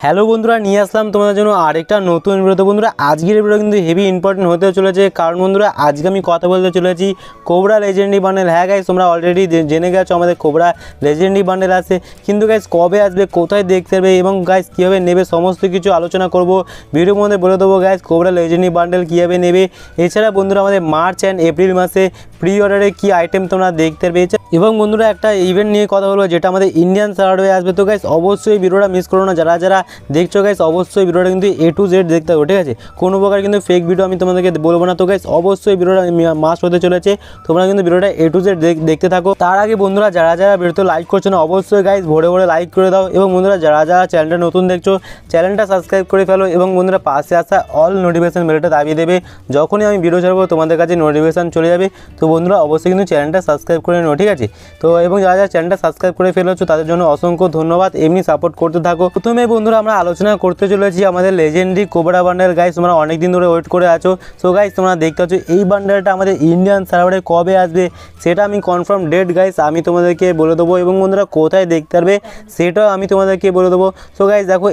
Hello বন্ধুরা, নিয়ে আসলাম তোমাদের জন্য আরেকটা নতুন ভিডিও। তো বন্ধুরা, আজকের ভিডিও কিন্তু হেভি ইম্পর্টেন্ট হতে চলেছে, কারণ বন্ধুরা আজকে আমি কথা বলতে চলেছি কোবরা লেজেন্ডারি বান্ডেল। হ্যাঁ গাইস, তোমরা অলরেডি জেনে গেছো আমাদের কোবরা লেজেন্ডারি বান্ডেল আছে, কিন্তু গাইস কবে আসবে, কোথায় দেখতে পারবে এবং গাইস কীভাবে নেবে সমস্ত কিছু আলোচনা করব ভিডিওর মধ্যে। বলে দেবো গাইস কোবরা লেজেন্ডারি বান্ডেল কীভাবে নেবে। এছাড়া বন্ধুরা আমাদের মার্চ অ্যান্ড এপ্রিল মাসে প্রি অর্ডারে কী আইটেম তোমরা দেখতে পারবে। এবং বন্ধুরা একটা ইভেন্ট নিয়ে কথা বলবো যেটা আমাদের ইন্ডিয়ান সার্ভারে আসবে। তো গাইস অবশ্যই ভিডিওটা মিস করো না, যারা যারা দেখছো গাইস অবশ্যই ভিডিওটা কিন্তু A to Z দেখতে হবে, ঠিক আছে? কোনো প্রকার কিন্তু ফেক ভিডিও আমি তোমাদেরকে বলবো না। তো গাইস অবশ্যই ভিডিওটা মাস্ট হতে চলেছে, তোমরা কিন্তু ভিডিওটা A to Z দেখতে থাকো। তার আগে বন্ধুরা যারা যারা ভিডিওতে লাইক করছো না, অবশ্যই গাইস ভরে ভরে লাইক করে দাও। এবং বন্ধুরা যারা যারা চ্যানেলটা নতুন দেখছো, চ্যানেলটা সাবস্ক্রাইব করে ফেলো। এবং বন্ধুরা পাশে আসা অল নোটিফিকেশন বেলটা দাবিয়ে দেবে, যখনই আমি ভিডিও ছাড়বো তোমাদের কাছে নোটিফিকেশান চলে যাবে। তো বন্ধুরা অবশ্যই কিন্তু চ্যানেলটা সাবস্ক্রাইব করে নাও, ঠিক আছে? তো এবং যারা যারা চ্যানেলটা সাবস্ক্রাইব করে ফেলেছো তাদের জন্য অসংখ্য ধন্যবাদ, এমনি সাপোর্ট করতে থাকো। প্রথমে বন্ধুরা আমরা আলোচনা করতে চলেছি আমাদের লেজেন্ডারি কোবরা বান্ডেল। গাইস তোমরা অনেক দিন ধরে ওয়েট করে আছো। সো গাইস তোমরা দেখতে পাচ্ছ এই বান্ডেলটা আমাদের ইন্ডিয়ান সার্ভারে কবে আসবে সেটা আমি কনফার্ম ডেট গাইস আমি তোমাদেরকে বলে দেবো, এবং বন্ধুরা কোথায় দেখতে পারবে সেটাও আমি তোমাদেরকে বলে দেবো। সো গাইস দেখো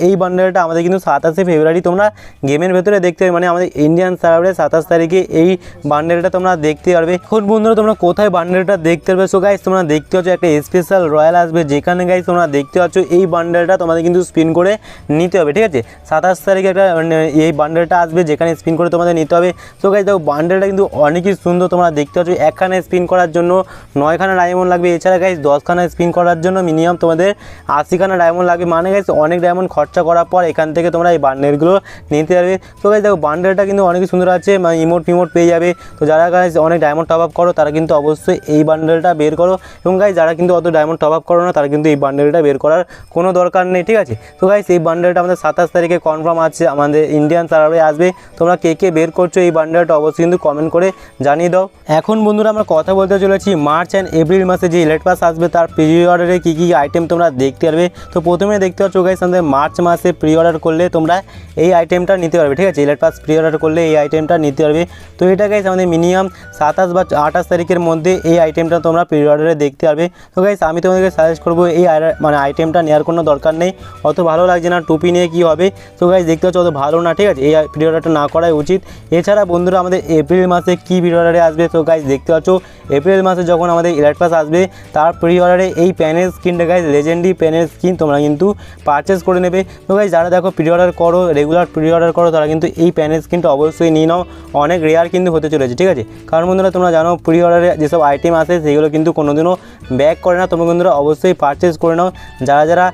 এই বান্ডেলটা আমাদের কিন্তু 27শে ফেব্রুয়ারি তোমরা গেমের ভেতরে দেখতে পাবে, মানে আমাদের ইন্ডিয়ান সার্ভারে 27 তারিখে এই বান্ডেলটা তোমরা দেখতে পারবে। এখন বন্ধুরা তোমরা কোথায় বান্ডেলটা দেখতে পারবে? সো গাইস তোমরা দেখতে পাচ্ছ একটা স্পেশাল রয়্যাল আসবে, যেখানে গাইস তোমরা দেখতে পাচ্ছ এই বান্ডেলটা তোমাদের কিন্তু স্পিন করে নিতে হবে, ঠিক আছে? 27 তারিখে একটা এই বান্ডেলটা আসবে, যেখানে স্পিন করে তোমাদের নিতে হবে। সো গাইস দেখো বান্ডেলটা কিন্তু অনেকই সুন্দর, তোমরা দেখতে পাচ্ছ একখানা স্পিন করার জন্য 9খানা ডায়মন্ড লাগবে। এছাড়া গাইস 10খানা স্পিন করার জন্য মিনিমাম তোমাদের 80খানা ডায়মন্ড লাগবে, মানে গাইস অনেক ডায়মন্ড খরচা করার পর এখান থেকে তোমরা এই বান্ডেলগুলো নিতে পারবে। তো গাইস দেখো বান্ডেলটা কিন্তু অনেকই সুন্দর আছে, মানে ইমোট পেয়ে যাবে। তো যারা গাইস অনেক ডায়মন্ড টপ আপ করো তারা কিন্তু অবশ্যই এই বান্ডেলটা বের করো, এবং গাইস যারা কিন্তু অত ডায়মন্ড টপ আপ করো না তারা কিন্তু এই বান্ডেলটা বের করার কোনো দরকার নেই, ঠিক আছে? তো গাইস এই বান্ডেলটা আমাদের 27 তারিখে কনফার্ম আছে, আমাদের ইন্ডিয়ান সার্ভারে আসবে। তোমরা কে কে বের করছো এই বান্ডেলটা অবশ্যই কিন্তু কমেন্ট করে জানিয়ে দাও। এখন বন্ধুরা আমরা কথা বলতে চলেছি মার্চ অ্যান্ড এপ্রিল মাসে যে ইলেট পাস আসবে তার প্রি অর্ডারে কী কী আইটেম তোমরা দেখতে পারবে। তো প্রথমে দেখতে পাচ্ছ গাইস আমাদের মার্চ মাসে প্রি অর্ডার করলে তোমরা এই আইটেমটা নিতে পারবে, ঠিক আছে? ইলেট পাস প্রি অর্ডার করলে এই আইটেমটা নিতে পারবে। তো এটা গাইস আমাদের মিনিমাম 27 বা 28 তারিখের মধ্যে এই আইটেমটা তোমরা প্রি অর্ডারে দেখতে পারবে। তো গাইস আমি তোমাদেরকে সাজেস্ট করবো এই আইটেমটা নেওয়ার কোনো দরকার নেই, অত ভালো লাগছে না, টুপি নিয়ে কী হবে? তো গাইস দেখতে পাচ্ছ অত ভালো না, ঠিক আছে? এই প্রি অর্ডারটা না করাই উচিত। এছাড়া বন্ধুরা আমাদের এপ্রিল মাসে কী প্রি অর্ডারে আসবে? তো গাইস দেখতে পাচ্ছ এপ্রিল মাসে যখন আমাদের ইলাইট পাস আসবে তার প্রি অর্ডারে এই প্যানেল স্কিনটা গাইস লেজেন্ডারি প্যানেল স্কিন তোমরা কিন্তু পারচেস করে নেবে। তো গাইস যারা দেখো প্রি অর্ডার করো, রেগুলার প্রি অর্ডার করো, তারা কিন্তু এই প্যানেল স্কিনটা অবশ্যই নিয়ে নাও, অনেক রেয়ার কিন্তু হতে চলেছে, ঠিক আছে? কারণ বন্ধুরা তোমরা জানো প্রি অর্ডারে যেসব আইটেম আসে সেগুলো কিন্তু কোনোদিনও ব্যাক করে না। তোমরা বন্ধুরা অবশ্যই পারচেস করে নাও, যারা যারা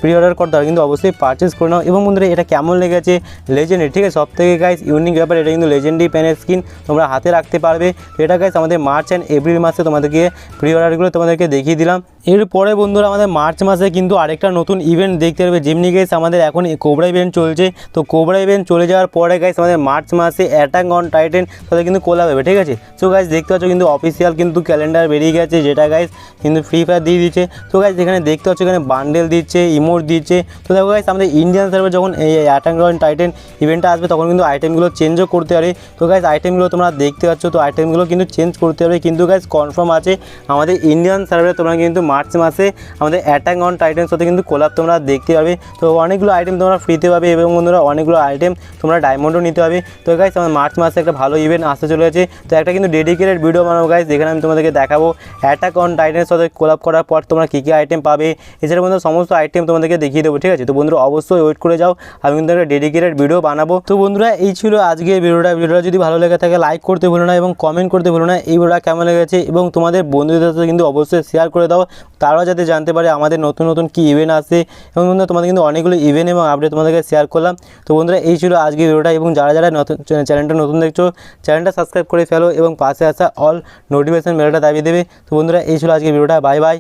প্রি অর্ডার করো তারা কিন্তু অবশ্যই পারচেস করে নাও। এবং বন্ধুরা এটা কেমন লেগেছে? লেজেন্ডারি, ঠিক আছে? সব থেকে গাইস ইউনিক ব্যাপার, এটা কিন্তু লেজেন্ডারি প্যানেল স্কিন তোমরা হাতে রাখতে পারবে। তো এটা গাইস আমাদের মার্চ অ্যান্ড এপ্রিল মাসে তোমাদেরকে প্রি অর্ডারগুলো তোমাদেরকে দেখিয়ে দিলাম। এরপরে বন্ধুরা আমাদের মার্চ মাসে কিন্তু আরেকটা নতুন ইভেন্ট দেখতে পারবে, যেমনি গাইস আমাদের এখন কোবরা ইভেন্ট চলছে। তো কোবরা ইভেন্ট চলে যাওয়ার পরে গাইস আমাদের মার্চ মাসে অ্যাটাক অন টাইটান তাদের কিন্তু কোলাব হবে, ঠিক আছে? সো গাইস দেখতে পাচ্ছ কিন্তু অফিসিয়াল কিন্তু ক্যালেন্ডার বেরিয়ে গেছে, যেটা গাইস কিন্তু ফ্রি ফায়ার দিয়ে দিচ্ছে। তো গাইস এখানে দেখতে পাচ্ছ এখানে বান্ডেল দিচ্ছে, ইমোট দিচ্ছে। তো দেখো গাইস আমাদের ইন্ডিয়ান সার্ভার যখন এই অ্যাটাক অন টাইটান ইভেন্টটা আসবে তখন কিন্তু আইটেমগুলো চেঞ্জও করতে পারে। তো গাইস আইটেমগুলো তোমরা দেখতে পাচ্ছ, তো আইটেমগুলো কিন্তু চেঞ্জ করতে পারবে, কিন্তু গাইস কনফার্ম আছে আমাদের ইন্ডিয়ান সার্ভারে তোমরা কিন্তু মার্চ মাসে আমাদের অ্যাটাক অন টাইটানের সাথে কিন্তু কোলাব তোমরা দেখতে পাবে। তো অনেকগুলো আইটেম তোমরা ফ্রিতে পাবে, এবং বন্ধুরা অনেকগুলো আইটেম তোমরা ডায়মন্ডও নিতে হবে। তো গাইস আমার মার্চ মাসে একটা ভালো ইভেন্ট আসতে চলেছে। তো একটা কিন্তু ডেডিকেটেড ভিডিও বানাবো গাইস, যেখানে আমি তোমাদেরকে দেখাবো অ্যাটাক অন টাইটানের সাথে কোলাব করার পর তোমরা কী কী আইটেম পাবে। এছাড়া বন্ধুরা সমস্ত আইটেম তোমাদেরকে দেখিয়ে দেবো, ঠিক আছে? তো বন্ধুরা অবশ্যই ওয়েট করে যাও, আমি কিন্তু একটা ডেডিকেটেড ভিডিও বানাবো। তো বন্ধুরা এই ছিল আজকের ভিডিওটা যদি ভালো লেগে থাকে লাইক করতে ভুলো না, এবং কমেন্ট করতে ভুলো না এই ভিডিওটা কেমন লেগেছে, এবং তোমাদের বন্ধুদের সাথে কিন্তু অবশ্যই শেয়ার করে দাও, তারাও যাতে জানতে পারে আমাদের নতুন নতুন কী ইভেন্ট আসে। এবং বন্ধুরা তোমাদের কিন্তু অনেকগুলো ইভেন্ট এবং আপডেট তোমাদেরকে শেয়ার করলাম। তো বন্ধুরা এই ছিল আজকের ভিডিওটা, এবং যারা যারা নতুন চ্যানেলটা নতুন দেখছো চ্যানেলটা সাবস্ক্রাইব করে ফেলো, এবং পাশে আসা অল নোটিফিকেশন বেলটা দাবিয়ে দেবে। তো বন্ধুরা এই ছিল আজকের ভিডিওটা, বাই বাই।